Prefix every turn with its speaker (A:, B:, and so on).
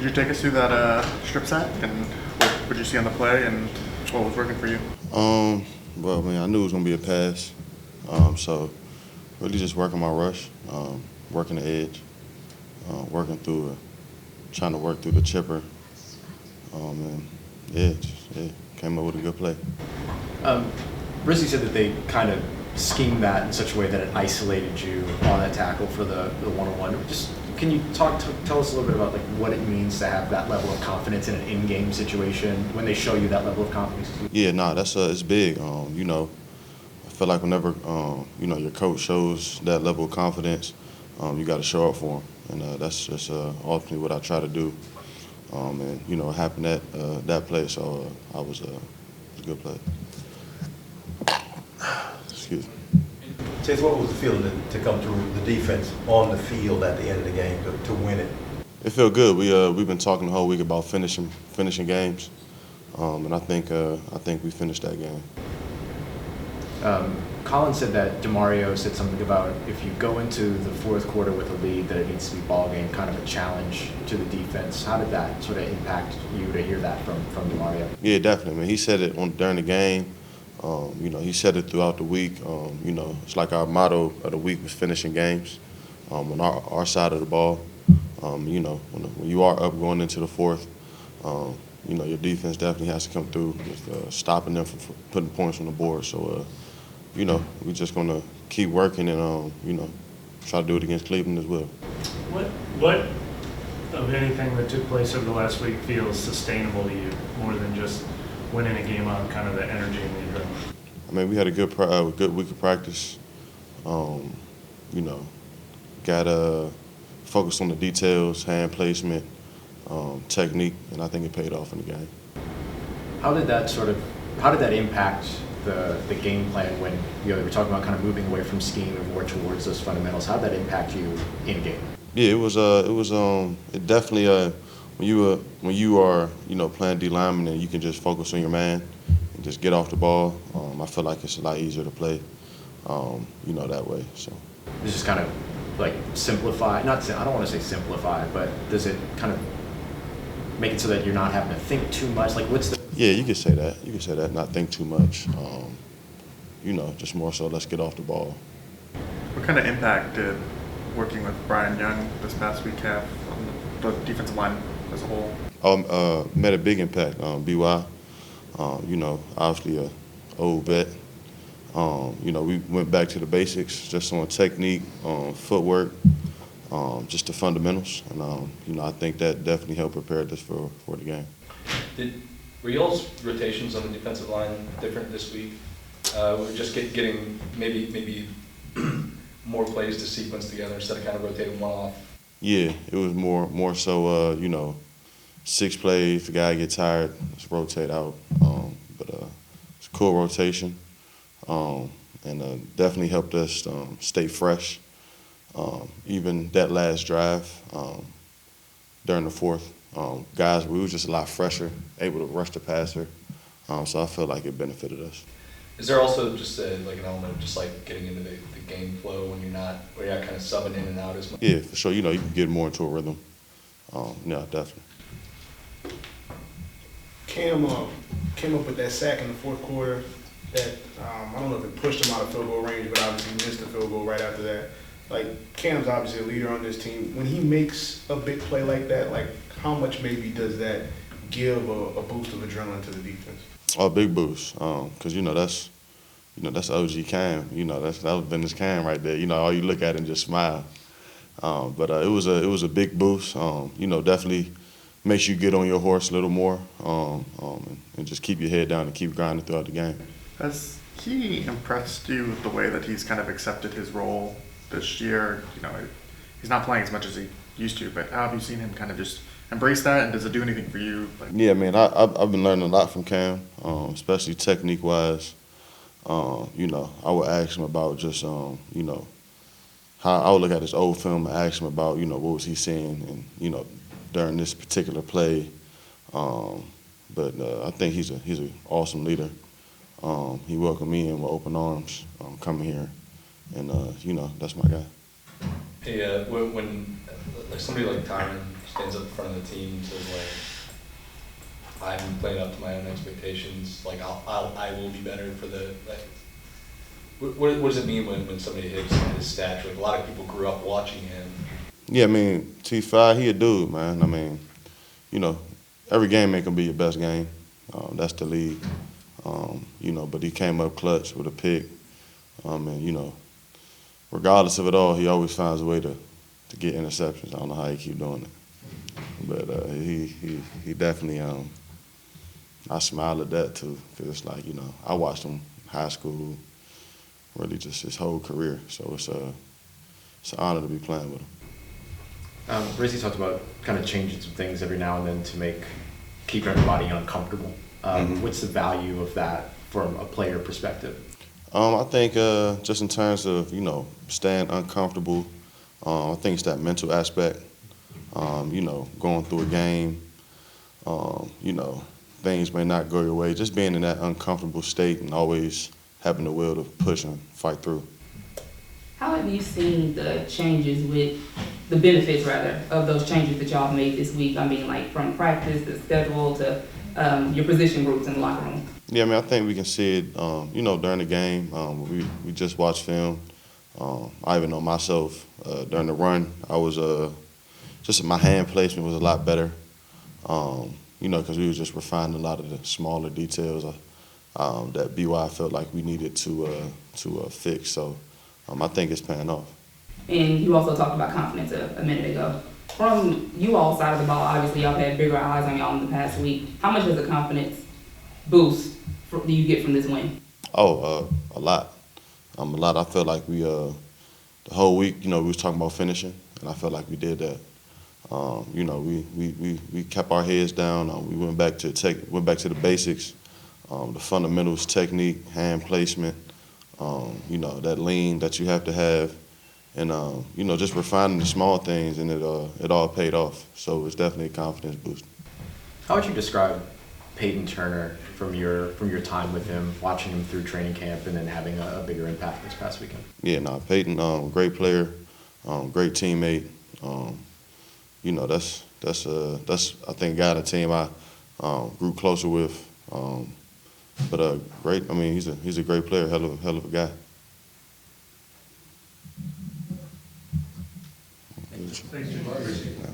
A: Could you take us through that strip sack and what did you see on the play and what was working for you?
B: Well, I mean, I knew it was gonna be a pass, so really just working my rush, working the edge, working through, trying to work through the chipper, and came up with a good play.
C: Rizzi said that they kind of schemed that in such a way that it isolated you on that tackle for the one-on-one. Just can you tell us a little bit about like what it means to have that level of confidence in an in-game situation when they show you that level of confidence?
B: Yeah, that's it's big. You know, I feel like whenever you know your coach shows that level of confidence, you got to show up for him, and that's just ultimately what I try to do. And you know, it happened that play, so it was a good play. Excuse me.
D: Chase, what was the feeling to come through the defense on the field at the end of the game to win it?
B: It felt good. We've been talking the whole week about finishing games, and I think we finished that game.
C: Colin said that DeMario said something about if you go into the fourth quarter with a lead, that it needs to be ball game, kind of a challenge to the defense. How did that sort of impact you to hear that from DeMario?
B: Yeah, definitely. I mean, he said it during the game. You know, he said it throughout the week. You know, it's like our motto of the week was finishing games on our side of the ball. You know, when you are up going into the fourth, you know, your defense definitely has to come through with stopping them from putting points on the board. So, you know, we're just going to keep working and, you know, try to do it against Cleveland as well.
E: What of anything that took place over the last week feels sustainable to you more than just winning a game on kind of the energy and the adrenaline?
B: I mean, we had a good week of practice. You know, got focused on the details, hand placement, technique, and I think it paid off in the game.
C: How did that impact the game plan when you were talking about kind of moving away from scheme and more towards those fundamentals? How did that impact you in game?
B: Yeah, it definitely when you are you know playing D lineman and you can just focus on your man and just get off the ball. I feel like it's a lot easier to play, you know, that way. So
C: This is kind of like simplify. I don't want to say simplify, but does it kind of make it so that you're not having to think too much? Like, what's the?
B: Yeah, you could say that. You could say that. Not think too much. You know, just more so. Let's get off the ball.
A: What kind of impact did working with Brian Young this past week have on the defensive line as a whole?
B: Made a big impact. BY, you know, obviously a old vet. You know, we went back to the basics, just on technique, footwork, just the fundamentals, and you know, I think that definitely helped prepare us for the game.
F: Were y'all's rotations on the defensive line different this week? We're just getting maybe more plays to sequence together instead of kind of rotating one off.
B: Yeah, it was more so. You know, 6 plays. The guy get tired, let's rotate out. But it's a cool rotation. And definitely helped us stay fresh. Even that last drive during the fourth, guys, we were just a lot fresher, able to rush the passer. So I feel like it benefited us.
F: Is there also just like an element of just like getting into the game flow when you're not kind of subbing in and out as much?
B: Yeah, for sure. You know, you can get more into a rhythm. Yeah, definitely.
G: Cam came up with that sack in the fourth quarter that I don't know if it pushed him out of field goal range, but obviously missed the field goal right after that. Like, Cam's obviously a leader on this team. When he makes a big play like that, like, how much maybe does that give a boost of adrenaline to the defense?
B: Oh, big boost. Because that's OG Cam. You know, that was vintage Cam right there. You know, all you look at and just smile. But it was a big boost. You know, definitely makes you get on your horse a little more, and just keep your head down and keep grinding throughout the game.
A: Has he impressed you with the way that he's kind of accepted his role this year? You know, he's not playing as much as he used to, but how have you seen him kind of just embrace that, and does it do anything for you?
B: Yeah, man, I've been learning a lot from Cam, especially technique-wise. You know, I would ask him about just, you know, how I would look at his old film and ask him about, you know, what was he seeing, and you know, during this particular play. But I think he's an awesome leader. He welcomed me in with open arms, coming here, and you know, that's my guy.
F: Hey, when like somebody like Tyron stands up in front of the team and says like, I'm playing up to my own expectations. Like I will be better for the. Like, what does it mean when somebody hits his stature? Like a lot of people grew up watching him.
B: Yeah, I mean, T5, he a dude, man. I mean, you know, every game ain't gonna be your best game. That's the league. You know, but he came up clutch with a pick. And, you know, regardless of it all, he always finds a way to get interceptions. I don't know how he keep doing it. But he definitely, I smile at that too. Because it's like, you know, I watched him in high school, really just his whole career. So it's an honor to be playing with him.
C: Rizzy talked about kind of changing some things every now and then to keep everybody uncomfortable. What's the value of that from a player perspective?
B: I think just in terms of, you know, staying uncomfortable, I think it's that mental aspect. You know, going through a game, you know, things may not go your way. Just being in that uncomfortable state and always having the will to push and fight through.
H: How have you seen the changes the benefits rather, of those changes that y'all made this week? I mean, like from practice, the schedule, to your position groups in the locker room? Yeah,
B: I mean, I think we can see it, you know, during the game. We just watched film. I even know myself, during the run, I was, just my hand placement was a lot better, you know, because we were just refining a lot of the smaller details that BY felt like we needed to fix. So I think it's paying off.
H: And you also talked about confidence a minute ago. From you all side of the ball, obviously y'all had bigger eyes on y'all in the past week. How much does a confidence boost do you get from this win?
B: Oh, a lot. A lot. I felt like we, the whole week, you know, we was talking about finishing, and I felt like we did that. You know, we kept our heads down. We went back to the basics, the fundamentals, technique, hand placement. You know, that lean that you have to have, and you know, just refining the small things, and it all paid off. So it's definitely a confidence boost.
C: How would you describe Payton Turner from your time with him, watching him through training camp, and then having a bigger impact this past weekend?
B: Yeah, Payton, great player, great teammate. You know, that's I think a guy on the team I grew closer with. But great. I mean, he's a great player, hell of a guy.
E: Thanks, Jim.